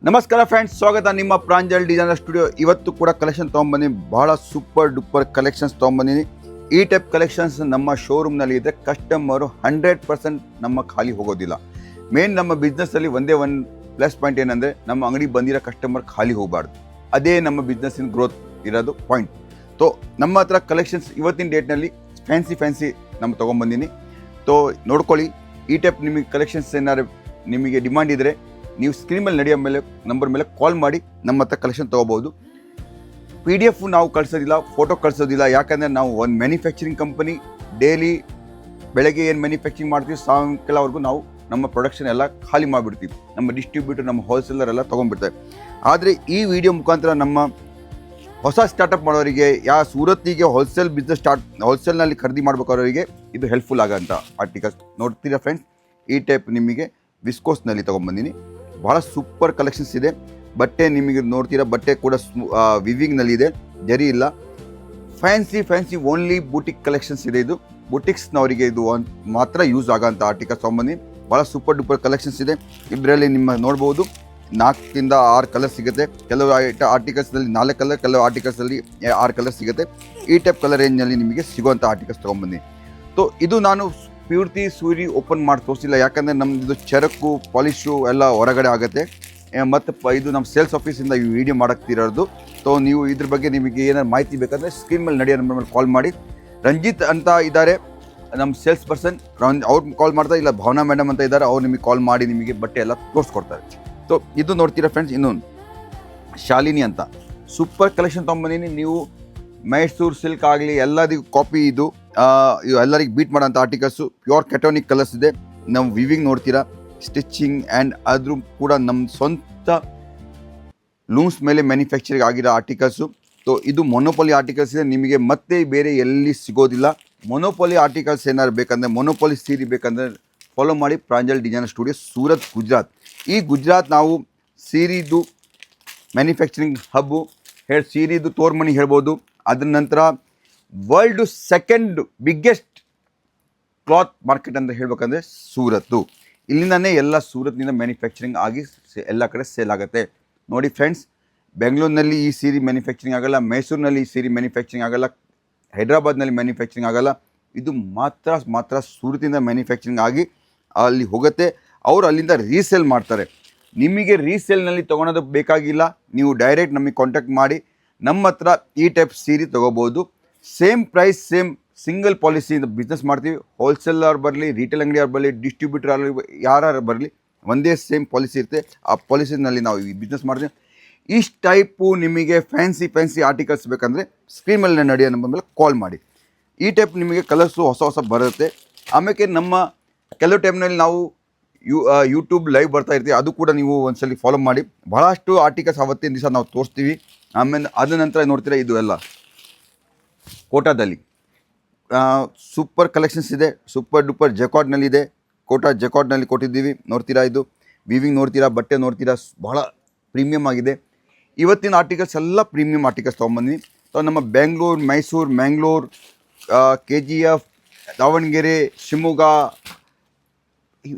ನಮಸ್ಕಾರ ಫ್ರೆಂಡ್ಸ್, ಸ್ವಾಗತ ನಿಮ್ಮ ಪ್ರಾಂಜಲ್ ಡಿಸೈನರ್ ಸ್ಟುಡಿಯೋ. ಇವತ್ತು ಕೂಡ ಕಲೆಕ್ಷನ್ ತೊಗೊಂಬಂದಿನಿ, ಬಹಳ ಸೂಪರ್ ಡೂಪರ್ ಕಲೆಕ್ಷನ್ಸ್ ತೊಗೊಂಬಂದಿನಿ. ಈ ಟೈಪ್ ಕಲೆಕ್ಷನ್ಸ್ ನಮ್ಮ ಶೋರೂಮ್ನಲ್ಲಿ ಇದೆ. ಕಸ್ಟಮರು 100% ನಮ್ಮ ಖಾಲಿ ಹೋಗೋದಿಲ್ಲ. ಮೇನ್ ನಮ್ಮ ಬಿಸ್ನೆಸ್ಸಲ್ಲಿ ಒಂದೇ ಒಂದು ಪ್ಲಸ್ ಪಾಯಿಂಟ್ ಏನಂದರೆ, ನಮ್ಮ ಅಂಗಡಿ ಬಂದಿರೋ ಕಸ್ಟಮರ್ ಖಾಲಿ ಹೋಗಬಾರ್ದು. ಅದೇ ನಮ್ಮ ಬಿಸ್ನೆಸ್ಸಿನ ಗ್ರೋತ್ ಇರೋದು ಪಾಯಿಂಟ್. ತೋ ನಮ್ಮ ಹತ್ರ ಕಲೆಕ್ಷನ್ಸ್ ಇವತ್ತಿನ ಡೇಟ್ನಲ್ಲಿ ಫ್ಯಾನ್ಸಿ ನಮ್ಮ ತೊಗೊಂಬಂದಿನಿ. ತೋ ನೋಡ್ಕೊಳ್ಳಿ. ಈ ಟೈಪ್ ನಿಮಗೆ ಕಲೆಕ್ಷನ್ಸ್ ಏನಾದ್ರು ನಿಮಗೆ ಡಿಮಾಂಡ್ ಇದ್ದರೆ ನೀವು ಸ್ಕ್ರೀನ್ ಮೇಲೆ ನಡೆಯೋ ಮೇಲೆ ನಂಬರ್ ಮೇಲೆ ಕಾಲ್ ಮಾಡಿ ನಮ್ಮ ಹತ್ರ ಕಲೆಕ್ಷನ್ ತೊಗೋಬೋದು. PDF ನಾವು ಕಳಿಸೋದಿಲ್ಲ, ಫೋಟೋ ಕಳಿಸೋದಿಲ್ಲ. ಯಾಕಂದರೆ ನಾವು ಒಂದು ಮ್ಯಾನುಫ್ಯಾಕ್ಚರಿಂಗ್ ಕಂಪನಿ. ಡೈಲಿ ಬೆಳಗ್ಗೆ ಏನು ಮ್ಯಾನುಫ್ಯಾಕ್ಚರಿಂಗ್ ಮಾಡ್ತೀವಿ, ಸಾಯಂಕಾಲವರೆಗೂ ನಾವು ನಮ್ಮ ಪ್ರೊಡಕ್ಷನ್ ಎಲ್ಲ ಖಾಲಿ ಮಾಡಿಬಿಡ್ತೀವಿ. ನಮ್ಮ ಡಿಸ್ಟ್ರಿಬ್ಯೂಟರ್, ನಮ್ಮ ಹೋಲ್ಸೇಲರ್ ಎಲ್ಲ ತೊಗೊಂಡ್ಬಿಡ್ತಾರೆ. ಆದರೆ ಈ ವಿಡಿಯೋ ಮುಖಾಂತರ ನಮ್ಮ ಹೊಸ ಸ್ಟಾರ್ಟಪ್ ಮಾಡೋರಿಗೆ, ಸೂರತ್ತಿಗೆ ಹೋಲ್ಸೇಲ್ನಲ್ಲಿ ಖರೀದಿ ಮಾಡ್ಬೇಕಾದವರಿಗೆ ಇದು ಹೆಲ್ಪ್ಫುಲ್ ಆಗೋಂಥ ಆರ್ಟಿಕಲ್ಸ್ ನೋಡ್ತೀರಾ ಫ್ರೆಂಡ್ಸ್. ಈ ಟೈಪ್ ನಿಮಗೆ ವಿಸ್ಕೋಸ್ನಲ್ಲಿ ತೊಗೊಂಬಂದಿನಿ. ಭಾಳ ಸೂಪರ್ ಕಲೆಕ್ಷನ್ಸ್ ಇದೆ. ಬಟ್ಟೆ ನಿಮಗೆ ನೋಡ್ತೀರಾ, ಬಟ್ಟೆ ಕೂಡ ವಿವಿಂಗ್ನಲ್ಲಿದೆ, ಜರಿ ಇಲ್ಲ. ಫ್ಯಾನ್ಸಿ ಓನ್ಲಿ ಬೂಟಿಕ್ ಕಲೆಕ್ಷನ್ಸ್ ಇದೆ. ಇದು ಬೂಟಿಕ್ಸ್ನವರಿಗೆ ಇದು ಮಾತ್ರ ಯೂಸ್ ಆಗೋಂಥ ಆರ್ಟಿಕಲ್ಸ್ ತೊಗೊಂಬಂದಿನಿ. ಭಾಳ ಸೂಪರ್ ಡೂಪರ್ ಕಲೆಕ್ಷನ್ಸ್ ಇದೆ. ಇದರಲ್ಲಿ ನಿಮ್ಮ ನೋಡ್ಬೋದು 4 ಇಂದ 6 ಕಲರ್ ಸಿಗುತ್ತೆ. ಕೆಲವು ಆರ್ಟಿಕಲ್ಸ್ನಲ್ಲಿ 4 ಕಲರ್, ಕೆಲವು ಆರ್ಟಿಕಲ್ಸಲ್ಲಿ 6 ಕಲರ್ ಸಿಗುತ್ತೆ. ಈ ಟೈಪ್ ಕಲರ್ ರೇಂಜ್ನಲ್ಲಿ ನಿಮಗೆ ಸಿಗುವಂಥ ಆರ್ಟಿಕಲ್ಸ್ ತೊಗೊಂಬಂದಿನಿ. ಸೊ ಇದು ನಾನು ಪೂರ್ತಿ ಸೂರಿ ಓಪನ್ ಮಾಡಿ ತೋರಿಸಿಲ್ಲ. ಯಾಕಂದರೆ ನಮ್ಮದು ಚರಕು ಪಾಲಿಶು ಎಲ್ಲ ಹೊರಗಡೆ ಆಗುತ್ತೆ. ಮತ್ತು ಇದು ನಮ್ಮ ಸೇಲ್ಸ್ ಆಫೀಸಿಂದ ಈ ವಿಡಿಯೋ ಮಾಡೋಕ್ತಿರೋದು. ಸೊ ನೀವು ಇದ್ರ ಬಗ್ಗೆ ನಿಮಗೆ ಏನಾದ್ರು ಮಾಹಿತಿ ಬೇಕಂದರೆ ಸ್ಕ್ರೀನ್ ಮೇಲೆ ನಡೆಯೋ ನಂಬರ್ ಮೇಲೆ ಕಾಲ್ ಮಾಡಿ. ರಂಜಿತ್ ಅಂತ ಇದ್ದಾರೆ ನಮ್ಮ ಸೇಲ್ಸ್ ಪರ್ಸನ್, ಅವ್ರು ಕಾಲ್ ಮಾಡ್ತಾರೆ. ಇಲ್ಲ ಭಾವನಾ ಮೇಡಮ್ ಅಂತ ಇದ್ದಾರೆ, ಅವ್ರು ನಿಮಗೆ ಕಾಲ್ ಮಾಡಿ ನಿಮಗೆ ಬಟ್ಟೆ ಎಲ್ಲ ತೋರಿಸ್ಕೊಡ್ತಾರೆ. ಸೊ ಇದು ನೋಡ್ತೀರಾ ಫ್ರೆಂಡ್ಸ್. ಇನ್ನೊಂದು ಶಾಲಿನಿ ಅಂತ ಸೂಪರ್ ಕಲೆಕ್ಷನ್ ತೊಗೊಂಬಂದಿನಿ. ನೀವು ಮೈಸೂರು ಸಿಲ್ಕ್ ಆಗಲಿ ಎಲ್ಲದಕ್ಕೂ ಕಾಪಿ ಇದು ಎಲ್ಲರಿಗೆ ಬೀಟ್ ಮಾಡೋಂಥ ಆರ್ಟಿಕಲ್ಸು. ಪ್ಯೂರ್ ಕೆಟೋನಿಕ್ ಕಲರ್ಸ್ ಇದೆ. ನಾವು ವಿವಿಂಗ್ ನೋಡ್ತೀರಾ, ಸ್ಟಿಚಿಂಗ್ ಆ್ಯಂಡ್ ಆದರೂ ಕೂಡ ನಮ್ಮ ಸ್ವಂತ ಲೂಮ್ಸ್ ಮೇಲೆ ಮ್ಯಾನುಫ್ಯಾಕ್ಚರಿಂಗ್ ಆಗಿರೋ ಆರ್ಟಿಕಲ್ಸು. ಸೊ ಇದು ಮೊನೋಪೊಲಿ ಆರ್ಟಿಕಲ್ಸ್ ಇದೆ, ನಿಮಗೆ ಮತ್ತೆ ಬೇರೆ ಎಲ್ಲಿ ಸಿಗೋದಿಲ್ಲ. ಮೊನೋಪೊಲಿ ಆರ್ಟಿಕಲ್ಸ್ ಏನಾದ್ರು ಬೇಕಂದರೆ, ಮೊನೋಪೊಲಿ ಸೀರೆ ಬೇಕಂದರೆ ಫಾಲೋ ಮಾಡಿ ಪ್ರಾಂಜಲ್ ಡಿಸೈನರ್ ಸ್ಟುಡಿಯೋ, ಸೂರತ್, ಗುಜರಾತ್. ಈ ಗುಜರಾತ್ ನಾವು ಸೀರೆದು ಮ್ಯಾನುಫ್ಯಾಕ್ಚರಿಂಗ್ ಹಬ್ಬು ಸೀರೆದು ತೋರ್ಮನಿ ಹೇಳ್ಬೋದು. ಅದರ ನಂತರ world second biggest cloth market ಅಂತ ಹೇಳ್ಬೇಕಂದ್ರೆ ಸೂರತ್ತು. ಇಲ್ಲಿಂದನೇ ಎಲ್ಲ ಸೂರತ್ನಿಂದ ಮ್ಯಾನುಫ್ಯಾಕ್ಚರಿಂಗ್ ಆಗಿ ಎಲ್ಲ ಕಡೆ ಸೇಲ್ ಆಗುತ್ತೆ. ನೋಡಿ ಫ್ರೆಂಡ್ಸ್, ಬೆಂಗಳೂರಿನಲ್ಲಿ ಈ ಸೀರೆ ಮ್ಯಾನುಫ್ಯಾಕ್ಚರಿಂಗ್ ಆಗಲ್ಲ, ಮೈಸೂರಿನಲ್ಲಿ ಈ ಸೀರೆ ಮ್ಯಾನುಫ್ಯಾಕ್ಚರಿಂಗ್ ಆಗಲ್ಲ, ಹೈದ್ರಾಬಾದ್ನಲ್ಲಿ ಮ್ಯಾನುಫ್ಯಾಕ್ಚರಿಂಗ್ ಆಗಲ್ಲ. ಇದು ಮಾತ್ರ ಸೂರತ್ತಿಂದ ಮ್ಯಾನುಫ್ಯಾಕ್ಚರಿಂಗ್ ಆಗಿ ಅಲ್ಲಿ ಹೋಗುತ್ತೆ. ಅವರು ಅಲ್ಲಿಂದ ರೀಸೇಲ್ ಮಾಡ್ತಾರೆ. ನಿಮಗೆ ರೀಸೇಲ್ನಲ್ಲಿ ತೊಗೊಳೋದು ಬೇಕಾಗಿಲ್ಲ. ನೀವು ಡೈರೆಕ್ಟ್ ನಮಗೆ ಕಾಂಟ್ಯಾಕ್ಟ್ ಮಾಡಿ ನಮ್ಮ ಹತ್ರ ಈ ಟೈಪ್ ಸೀರೆ ತೊಗೋಬೋದು. ಸೇಮ್ ಪ್ರೈಸ್, ಸೇಮ್ ಸಿಂಗಲ್ ಪಾಲಿಸಿಯಿಂದ ಬಿಸ್ನೆಸ್ ಮಾಡ್ತೀವಿ. ಹೋಲ್ಸೇಲರ್ ಬರಲಿ, ರಿಟೇಲ್ ಅಂಗಡಿಯವ್ರು ಬರಲಿ, ಡಿಸ್ಟ್ರಿಬ್ಯೂಟರ್ ಆಗಲಿ, ಯಾರು ಬರಲಿ, ಒಂದೇ ಸೇಮ್ ಪಾಲಿಸಿ ಇರುತ್ತೆ. ಆ ಪಾಲಿಸಿನಲ್ಲಿ ನಾವು ಈ ಬಿಸ್ನೆಸ್ ಮಾಡ್ತೀವಿ. ಇಷ್ಟು ಟೈಪು ನಿಮಗೆ ಫ್ಯಾನ್ಸಿ ಆರ್ಟಿಕಲ್ಸ್ ಬೇಕಂದರೆ ಸ್ಕ್ರೀನ್ ಮೇಲೆ ನಡೆಯೋ ನಂಬರ್ ಮೇಲೆ ಕಾಲ್ ಮಾಡಿ. ಈ ಟೈಪ್ ನಿಮಗೆ ಕಲರ್ಸು ಹೊಸ ಬರುತ್ತೆ. ಆಮೇಲೆ ನಮ್ಮ ಕೆಲವು ಟೈಮ್ನಲ್ಲಿ ನಾವು ಯೂಟ್ಯೂಬ್ ಲೈವ್ ಬರ್ತಾ ಇರ್ತೀವಿ, ಅದು ಕೂಡ ನೀವು ಒಂದ್ಸಲಿ ಫಾಲೋ ಮಾಡಿ. ಭಾಳಷ್ಟು ಆರ್ಟಿಕಲ್ಸ್ ಅವತ್ತಿನ ದಿವಸ ನಾವು ತೋರಿಸ್ತೀವಿ. ಆಮೇಲೆ ಅದ ನಂತರ ನೋಡ್ತೀರಾ, ಇದು ಎಲ್ಲ ಕೋಟಾದಲ್ಲಿ ಸೂಪರ್ ಕಲೆಕ್ಷನ್ಸ್ ಇದೆ. ಸೂಪರ್ ಡೂಪರ್ ಜೆಕಾರ್ಡ್ನಲ್ಲಿದೆ. ಜೆಕಾರ್ಡ್ನಲ್ಲಿ ಕೊಟ್ಟಿದ್ದೀವಿ. ನೋಡ್ತೀರಾ, ಇದು ವಿವಿಂಗ್ ನೋಡ್ತೀರಾ, ಬಟ್ಟೆ ನೋಡ್ತೀರಾ, ಭಾಳ ಪ್ರೀಮಿಯಮ್ ಆಗಿದೆ. ಇವತ್ತಿನ ಆರ್ಟಿಕಲ್ಸ್ ಎಲ್ಲ ಪ್ರೀಮಿಯಮ್ ಆರ್ಟಿಕಲ್ಸ್ ತೊಗೊಂಬಂದ್ವಿ. ಸೊ ನಮ್ಮ ಬೆಂಗಳೂರು, ಮೈಸೂರು, ಮ್ಯಾಂಗ್ಳೂರು, KGF, ದಾವಣಗೆರೆ, ಶಿವಮೊಗ್ಗ,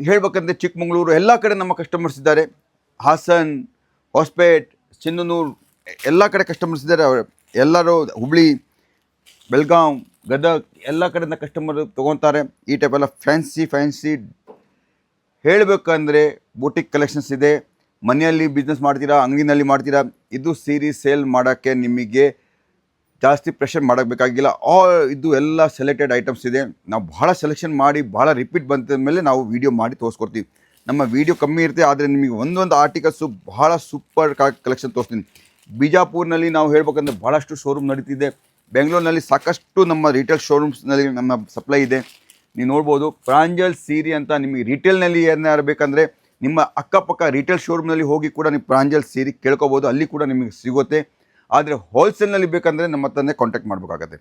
ಹೇಳ್ಬೇಕಂದ್ರೆ ಚಿಕ್ಕಮಗಳೂರು, ಎಲ್ಲ ಕಡೆ ನಮ್ಮ ಕಸ್ಟಮರ್ಸ್ ಇದ್ದಾರೆ. ಹಾಸನ್, ಹೊಸಪೇಟೆ, ಸಿಂಧನೂರು, ಎಲ್ಲ ಕಡೆ ಕಸ್ಟಮರ್ಸ್ ಇದ್ದಾರೆ. ಎಲ್ಲರೂ ಹುಬ್ಳಿ, ಬೆಳಗಾಂ, ಗದಗ ಎಲ್ಲ ಕಡೆಯಿಂದ ಕಸ್ಟಮರ್ ತೊಗೊತಾರೆ. ಈ ಟೈಪ್ ಎಲ್ಲ ಫ್ಯಾನ್ಸಿ ಹೇಳಬೇಕಂದ್ರೆ ಬೂಟಿಕ್ ಕಲೆಕ್ಷನ್ಸ್ ಇದೆ. ಮನೆಯಲ್ಲಿ ಬಿಸ್ನೆಸ್ ಮಾಡ್ತೀರಾ, ಅಂಗಡಿನಲ್ಲಿ ಮಾಡ್ತೀರಾ, ಇದು ಸೀರೆ ಸೇಲ್ ಮಾಡೋಕ್ಕೆ ನಿಮಗೆ ಜಾಸ್ತಿ ಪ್ರೆಷರ್ ಮಾಡೋಕ್ಕಾಗಿಲ್ಲ. ಇದು ಎಲ್ಲ ಸೆಲೆಕ್ಟೆಡ್ ಐಟಮ್ಸ್ ಇದೆ. ನಾವು ಭಾಳ ಸೆಲೆಕ್ಷನ್ ಮಾಡಿ ಭಾಳ ರಿಪೀಟ್ ಬಂದ ಮೇಲೆ ನಾವು ವೀಡಿಯೋ ಮಾಡಿ ತೋರಿಸ್ಕೊಡ್ತೀವಿ. ನಮ್ಮ ವೀಡಿಯೋ ಕಮ್ಮಿ ಇರುತ್ತೆ, ಆದರೆ ನಿಮಗೆ ಒಂದೊಂದು ಆರ್ಟಿಕಲ್ಸು ಭಾಳ ಸೂಪರ್ ಕಲೆಕ್ಷನ್ ತೋರಿಸ್ತೀನಿ. ಬಿಜಾಪುರ್ನಲ್ಲಿ ನಾವು ಹೇಳ್ಬೇಕಂದ್ರೆ ಭಾಳಷ್ಟು ಶೋರೂಮ್ ನಡೀತಿದೆ. ಬೆಂಗಳೂರಿನಲ್ಲಿ ಸಾಕಷ್ಟು ನಮ್ಮ ರಿಟೇಲ್ ಶೋರೂಮ್ಸ್ನಲ್ಲಿ ನಮ್ಮ ಸಪ್ಲೈ ಇದೆ. ನೀವು ನೋಡ್ಬೋದು, ಪ್ರಾಂಜಲ್ ಸೀರೆ ಅಂತ ನಿಮಗೆ ರಿಟೇಲ್ನಲ್ಲಿ ಏನಾರು ಬೇಕಂದರೆ ನಿಮ್ಮ ಅಕ್ಕಪಕ್ಕ ರಿಟೇಲ್ ಶೋರೂಮ್ನಲ್ಲಿ ಹೋಗಿ ಕೂಡ ನೀವು ಪ್ರಾಂಜಲ್ ಸೀರೆ ಕೇಳ್ಕೊಬೋದು, ಅಲ್ಲಿ ಕೂಡ ನಿಮಗೆ ಸಿಗುತ್ತೆ. ಆದರೆ ಹೋಲ್ಸೇಲ್ನಲ್ಲಿ ಬೇಕಂದರೆ ನಮ್ಮ ಹತ್ರನೇ ಕಾಂಟ್ಯಾಕ್ಟ್ ಮಾಡಬೇಕಾಗತ್ತೆ.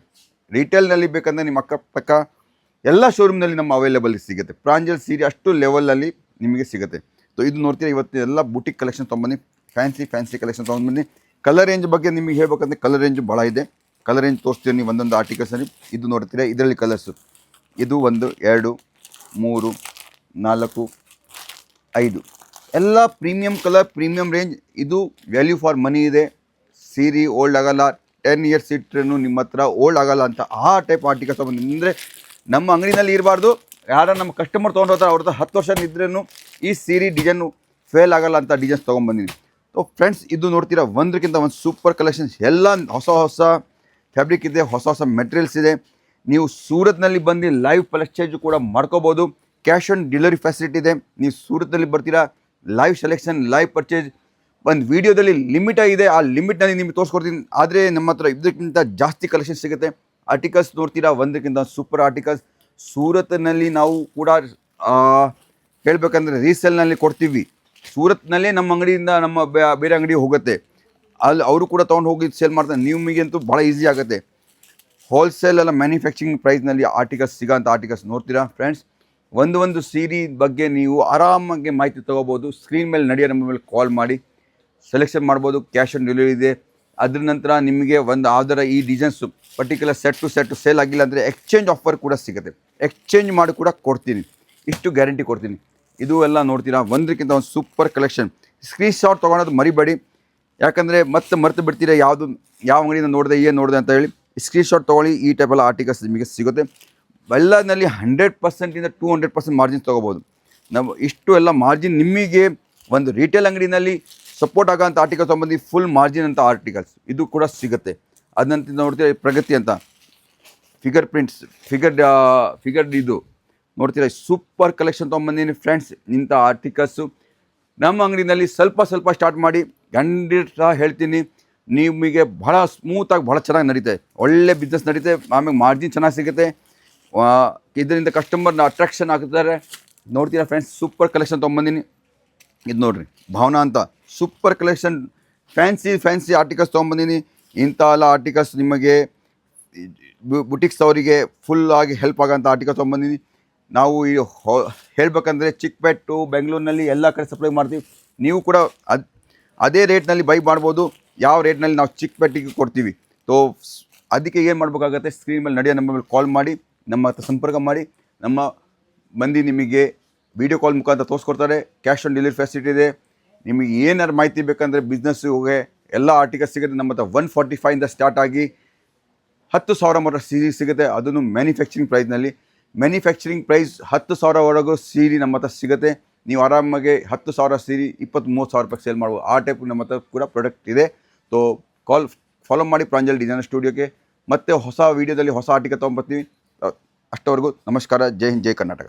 ರಿಟೇಲ್ನಲ್ಲಿ ಬೇಕಂದರೆ ನಿಮ್ಮ ಅಕ್ಕಪಕ್ಕ ಎಲ್ಲ ಶೋರೂಮ್ನಲ್ಲಿ ನಮ್ಮ ಅವೈಲೇಬಲ್ ಸಿಗುತ್ತೆ. ಪ್ರಾಂಜಲ್ ಸೀರೆ ಅಷ್ಟು ಲೆವೆಲಲ್ಲಿ ನಿಮಗೆ ಸಿಗುತ್ತೆ. ಸೊ ಇದು ನೋಡ್ತೀರಾ, ಇವತ್ತು ಎಲ್ಲ ಬುಟಿಕ್ ಕಲೆಕ್ಷನ್ ತೊಗೊಂಬನ್ನಿ, ಫ್ಯಾನ್ಸಿ ಕಲೆಕ್ಷನ್ ತೊಗೊಂಬನ್ನಿ. ಕಲರ್ ರೇಂಜ್ ಬಗ್ಗೆ ನಿಮಗೆ ಹೇಳ್ಬೇಕಂದ್ರೆ ಕಲರ್ ರೇಂಜ್ ಭಾಳ ಇದೆ. ಕಲರ್ ರೇಂಜ್ ತೋರಿಸ್ತೀನಿ ಒಂದೊಂದು ಆರ್ಟಿಕಲ್ಸಲ್ಲಿ. ಇದು ನೋಡ್ತೀರಾ, ಇದರಲ್ಲಿ ಕಲರ್ಸು ಇದು 1, 2, 3, 4, 5 ಎಲ್ಲ ಪ್ರೀಮಿಯಂ ಕಲರ್, ಪ್ರೀಮಿಯಂ ರೇಂಜ್. ಇದು ವ್ಯಾಲ್ಯೂ ಫಾರ್ ಮನಿ ಇದೆ. ಸೀರೆ ಓಲ್ಡ್ ಆಗಲ್ಲ, 10 ಇಯರ್ಸ್ ಇಟ್ಟರು ನಿಮ್ಮ ಹತ್ರ ಓಲ್ಡ್ ಆಗಲ್ಲ ಅಂತ ಆ ಟೈಪ್ ಆರ್ಟಿಕಲ್ಸ್ ತೊಗೊಂಡು. ಅಂದರೆ ನಮ್ಮ ಅಂಗಡಿನಲ್ಲಿ ಇರಬಾರ್ದು, ಯಾರು ನಮ್ಮ ಕಸ್ಟಮರ್ ತೊಗೊಂಡಿರ್ತಾರೆ ಅವ್ರ ಹತ್ರ 10 ವರ್ಷ ಇದ್ರೂ ಈ ಸೀರೆ ಡಿಸೈನು ಫೇಲ್ ಆಗಲ್ಲ ಅಂತ ಡಿಸೈನ್ಸ್ ತೊಗೊಂಡ್ಬಂದಿನಿ. ಸೊ ಫ್ರೆಂಡ್ಸ್, ಇದು ನೋಡ್ತೀರಾ ಒಂದಕ್ಕಿಂತ ಒಂದು ಸೂಪರ್ ಕಲೆಕ್ಷನ್ಸ್. ಎಲ್ಲ ಹೊಸ ಹೊಸ ಫ್ಯಾಬ್ರಿಕ್ ಇದೆ, ಹೊಸ ಹೊಸ ಮೆಟೀರಿಯಲ್ಸ್ ಇದೆ. ನೀವು ಸೂರತ್ನಲ್ಲಿ ಬಂದು ಲೈವ್ ಪರ್ಚೇಜ್ ಕೂಡ ಮಾಡ್ಕೋಬೋದು. ಕ್ಯಾಶ್ ಆನ್ ಡೆಲಿವರಿ ಫೆಸಿಲಿಟಿ ಇದೆ. ನೀವು ಸೂರತ್ನಲ್ಲಿ ಬರ್ತೀರಾ, ಲೈವ್ ಸೆಲೆಕ್ಷನ್, ಲೈವ್ ಪರ್ಚೇಜ್. ಒಂದು ವೀಡಿಯೋದಲ್ಲಿ ಲಿಮಿಟ್ ಆಗಿದೆ, ಆ ಲಿಮಿಟ್ನಲ್ಲಿ ನಿಮಗೆ ತೋರಿಸ್ಕೊಡ್ತೀನಿ. ಆದರೆ ನಮ್ಮ ಹತ್ರ ಇದಕ್ಕಿಂತ ಜಾಸ್ತಿ ಕಲೆಕ್ಷನ್ ಸಿಗುತ್ತೆ. ಆರ್ಟಿಕಲ್ಸ್ ನೋಡ್ತೀರಾ ಒಂದಕ್ಕಿಂತ ಸೂಪರ್ ಆರ್ಟಿಕಲ್ಸ್. ಸೂರತ್ನಲ್ಲಿ ನಾವು ಕೂಡ ಹೇಳಬೇಕಂದ್ರೆ ರೀಸೇಲ್ನಲ್ಲಿ ಕೊಡ್ತೀವಿ. ಸೂರತ್ನಲ್ಲೇ ನಮ್ಮ ಅಂಗಡಿಯಿಂದ ನಮ್ಮ ಬೇರೆ ಅಂಗಡಿ ಹೋಗುತ್ತೆ, ಅಲ್ಲಿ ಅವರು ಕೂಡ ತೊಗೊಂಡು ಹೋಗಿ ಸೇಲ್ ಮಾಡ್ತಾರೆ. ನಿಮಗಂತೂ ಭಾಳ ಈಸಿ ಆಗುತ್ತೆ. ಹೋಲ್ಸೇಲ್ ಅಲ್ಲ ಮ್ಯಾನುಫ್ಯಾಕ್ಚರಿಂಗ್ ಪ್ರೈಸ್ನಲ್ಲಿ ಆರ್ಟಿಕಲ್ಸ್ ಸಿಗೋಂಥ ಆರ್ಟಿಕಲ್ಸ್ ನೋಡ್ತೀರಾ ಫ್ರೆಂಡ್ಸ್. ಒಂದು ಸೀರೆ ಬಗ್ಗೆ ನೀವು ಆರಾಮಾಗಿ ಮಾಹಿತಿ ತೊಗೋಬೋದು. ಸ್ಕ್ರೀನ್ ಮೇಲೆ ನಡೆಯೋ ನಮ್ಮ ಮೇಲೆ ಕಾಲ್ ಮಾಡಿ ಸೆಲೆಕ್ಷನ್ ಮಾಡ್ಬೋದು. ಕ್ಯಾಶ್ ಆನ್ ಡೆಲಿವರಿ ಇದೆ. ಅದ್ರ ನಂತರ ನಿಮಗೆ ಒಂದು ಯಾವ್ದಾರ ಈ designs particular set to set sale ಆಗಿಲ್ಲ ಅಂದರೆ ಎಕ್ಸ್ಚೇಂಜ್ ಆಫರ್ ಕೂಡ ಸಿಗುತ್ತೆ. ಎಕ್ಸ್ಚೇಂಜ್ ಮಾಡಿ ಕೂಡ ಕೊಡ್ತೀನಿ, ಇಷ್ಟು ಗ್ಯಾರಂಟಿ ಕೊಡ್ತೀನಿ. ಇದು ಎಲ್ಲ ನೋಡ್ತೀರಾ ಒಂದಕ್ಕಿಂತ ಒಂದು ಸೂಪರ್ ಕಲೆಕ್ಷನ್. ಸ್ಕ್ರೀನ್ಶಾಟ್ ತೊಗೊಳೋದು ಮರಿಬೇಡಿ, ಯಾಕಂದರೆ ಮತ್ತೆ ಮರೆತು ಬಿಡ್ತೀರಾ ಯಾವ ಅಂಗಡಿಯಿಂದ ನೋಡಿದೆ ಏನು ನೋಡಿದೆ ಅಂತ ಹೇಳಿ. ಸ್ಕ್ರೀನ್ಶಾಟ್ ತೊಗೊಳ್ಳಿ. ಈ ಟೈಪೆಲ್ಲ ಆರ್ಟಿಕಲ್ಸ್ ನಿಮಗೆ ಸಿಗುತ್ತೆ. ಎಲ್ಲದಲ್ಲಿ 100%ಇಂದ 200% ಮಾರ್ಜಿನ್ ತೊಗೋಬೋದು. ನಾವು ಇಷ್ಟು ಎಲ್ಲ ಮಾರ್ಜಿನ್ ನಿಮಗೆ ಒಂದು ರಿಟೇಲ್ ಅಂಗಡಿನಲ್ಲಿ ಸಪೋರ್ಟ್ ಆಗೋಂಥ ಆರ್ಟಿಕಲ್ಸ್ ತೊಗೊಂಬಂದು ಫುಲ್ ಮಾರ್ಜಿನ್ ಅಂತ ಆರ್ಟಿಕಲ್ಸ್ ಇದು ಕೂಡ ಸಿಗುತ್ತೆ. ಅದಂತ ನೋಡ್ತೀರಾ ಪ್ರಗತಿ ಅಂತ ಫಿಗರ್ ಪ್ರಿಂಟ್ಸ್, ಫಿಗರ್ ಇದು ನೋಡ್ತೀರಾ ಸೂಪರ್ ಕಲೆಕ್ಷನ್ ತೊಗೊಂಬಂದಿನಿ ಫ್ರೆಂಡ್ಸ್. ಇಂಥ ಆರ್ಟಿಕಲ್ಸು ನಮ್ಮ ಅಂಗಡಿನಲ್ಲಿ ಸ್ವಲ್ಪ ಸ್ಟಾರ್ಟ್ ಮಾಡಿ ಖಂಡಿತ ಹೇಳ್ತೀನಿ ನಿಮಗೆ ಭಾಳ ಸ್ಮೂತಾಗಿ ಭಾಳ ಚೆನ್ನಾಗಿ ನಡೀತೆ, ಒಳ್ಳೆ ಬಿಸ್ನೆಸ್ ನಡೀತೆ. ಆಮೇಲೆ ಮಾರ್ಜಿನ್ ಚೆನ್ನಾಗಿ ಸಿಗುತ್ತೆ. ಇದರಿಂದ ಕಸ್ಟಮರ್ನ ಅಟ್ರಾಕ್ಷನ್ ಆಗ್ತಾರೆ. ನೋಡ್ತೀರಾ ಫ್ರೆಂಡ್ಸ್, ಸೂಪರ್ ಕಲೆಕ್ಷನ್ ತೊಗೊಂಬಂದಿನಿ. ಇದು ನೋಡಿರಿ ಭಾವನಾ ಅಂತ ಸೂಪರ್ ಕಲೆಕ್ಷನ್, ಫ್ಯಾನ್ಸಿ ಆರ್ಟಿಕಲ್ಸ್ ತೊಗೊಂಬಂದಿನಿ. ಇಂಥ ಎಲ್ಲ ಆರ್ಟಿಕಲ್ಸ್ ನಿಮಗೆ ಬುಟಿಕ್ಸ್ ಅವರಿಗೆ ಫುಲ್ಲಾಗಿ ಹೆಲ್ಪ್ ಆಗೋಂಥ ಆರ್ಟಿಕಲ್ಸ್ ತೊಗೊಂಬಂದಿನಿ. ನಾವು ಈ ಹೇಳಬೇಕಂದ್ರೆ ಚಿಕ್ಕಪೇಟು ಬೆಂಗಳೂರಿನಲ್ಲಿ ಎಲ್ಲ ಕಡೆ ಸಪ್ಲೈ ಮಾಡ್ತೀವಿ. ನೀವು ಕೂಡ ಅದೇ ರೇಟ್ನಲ್ಲಿ ಬೈ ಮಾಡ್ಬೋದು, ಯಾವ ರೇಟ್ನಲ್ಲಿ ನಾವು ಚಿಕ್ಕಪೇಟೆಗೆ ಕೊಡ್ತೀವಿ. ಸೊ ಅದಕ್ಕೆ ಏನು ಮಾಡಬೇಕಾಗತ್ತೆ, ಸ್ಕ್ರೀನ್ ಮೇಲೆ ನಡೆಯೋ ನಮ್ಮ ಮೇಲೆ ಕಾಲ್ ಮಾಡಿ, ನಮ್ಮ ಹತ್ರ ಸಂಪರ್ಕ ಮಾಡಿ. ನಮ್ಮ ಮಂದಿ ನಿಮಗೆ ವೀಡಿಯೋ ಕಾಲ್ ಮುಖಾಂತರ ತೋರಿಸ್ಕೊಡ್ತಾರೆ. ಕ್ಯಾಶ್ ಆನ್ ಡೆಲಿವರಿ ಫೆಸಿಲಿಟಿ ಇದೆ. ನಿಮಗೆ ಏನಾರು ಮಾಹಿತಿ ಬೇಕಂದರೆ ಬಿಸ್ನೆಸ್ಸಿಗೆ ಎಲ್ಲ ಆರ್ಟಿಕಲ್ಸ್ ಸಿಗುತ್ತೆ. ನಮ್ಮ ಹತ್ರ 145ಇಂದ ಸ್ಟಾರ್ಟ್ ಆಗಿ 10,000 ಮಟ್ಟ ಸೀರೆ ಸಿಗುತ್ತೆ. ಅದನ್ನು ಮ್ಯಾನುಫ್ಯಾಕ್ಚರಿಂಗ್ ಪ್ರೈಸ್ನಲ್ಲಿ. ಮ್ಯಾನುಫ್ಯಾಕ್ಚರಿಂಗ್ ಪ್ರೈಸ್ 10,000ವರೆಗೂ ಸೀರೆ ನಮ್ಮ ಹತ್ರ ಸಿಗುತ್ತೆ. ನೀವು ಆರಾಮಾಗಿ 10,000 ಸೀರೆ 20-30,000 ರೂಪಾಯಿ ಸೇಲ್ ಮಾಡ್ಬೋದು. ಆ ಟೈಪ್ ನಮ್ಮ ಹತ್ರ ಕೂಡ ಪ್ರಾಡಕ್ಟ್ ಇದೆ. ಸೊ ಫಾಲೋ ಮಾಡಿ ಪ್ರಾಂಜಲ್ ಡಿಸೈನ್ ಸ್ಟುಡಿಯೋಗೆ. ಮತ್ತೆ ಹೊಸ ವೀಡಿಯೋದಲ್ಲಿ ಹೊಸ ಆರ್ಟಿಕಲ್ ತೊಗೊಂಬರ್ತೀವಿ. ಅಷ್ಟವರೆಗೂ ನಮಸ್ಕಾರ. ಜೈ ಹಿಂದ್, ಜೈ ಕರ್ನಾಟಕ.